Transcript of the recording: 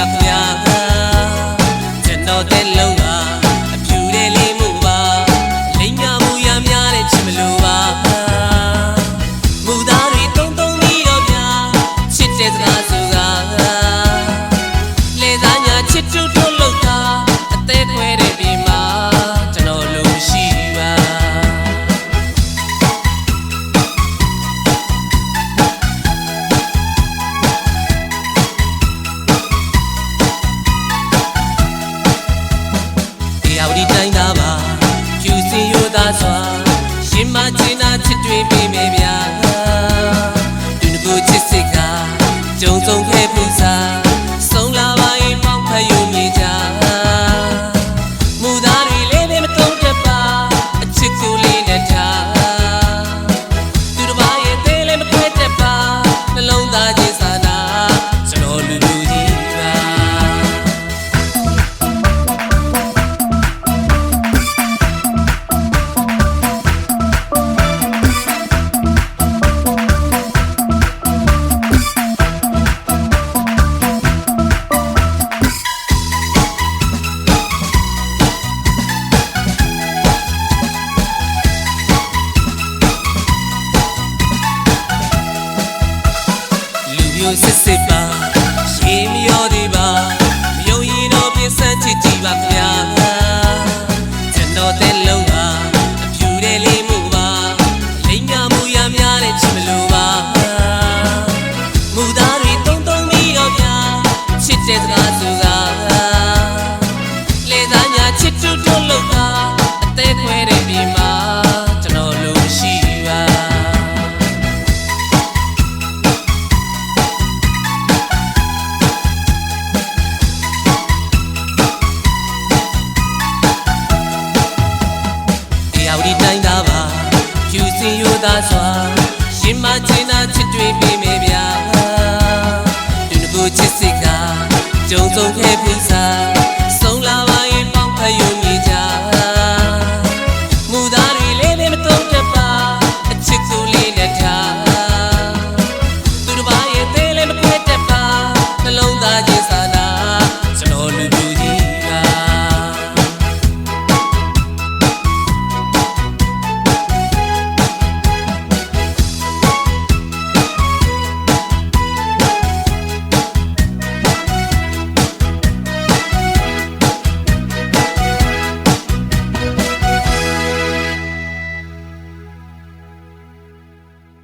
ပါခင်ဗျာကျွန်တော်တဲ့လုံးကအဖြူတဲ့လေးမှုပါလိမ်ညာမှုရများတဲ့ချစ်မလို့ပါမူသားတွေတုံတုံပြီးတော့ဗျာချစ်တဲ့စကားဆိုတာလေသားညာချစ်တူတူလို့တာအသေးခွဲတဲ့ဒီမှာကျွန်တော်လို့ရှိပါဒီတိုင်းသားပါကျူစင်ရိုးသားစွာရှင်မချင်းနာချစ်တွေပေးမယ်ဗျာဒီနကိုချစ်စစ်ကကြုံဆုံးခဲ့ပူစားဆုံးလာပါရင်ပေါင်းဖက်ယူမြေကြမူသားတွေလေးလေးမတုံးတတ်ပါအချစ်ကိုလေးနဲ့ထားသူတစ်ပါးရဲ့သေးလေးမခွဲတတ်ပါနှလုံးသားချင်းစာနာကျွန်တော်လူလူကြီးပါစစ်စစ်ပါရှေးမရောသေးပါမယုံရင်တော့ပြစမ်းချစ်ကြည့်ပါခင်ဗျာကျွန်တော်တဲ့လုံးကအဖြူတဲ့လေးမှုပါလိမ်ညာမှုရများတဲ့ချစ်မလို့ပါမူသားတွေတုံတုံပြီးတော့ဗျာချစ်တဲ့စကားဆိုတာလေသားညာချစ်တူတူလို့တာအသေးခွဲတဲ့ဒီမှာကျွန်တော်လို့ရှိပါဒီတိုင်းသားပါကျူစင်ရိုးသားစွာရှင်မချင်းနာချစ်တွေပေးမယ်ဗျာဒီနကိုချစ်စစ်ကကြုံဆုံးခဲ့ပူစား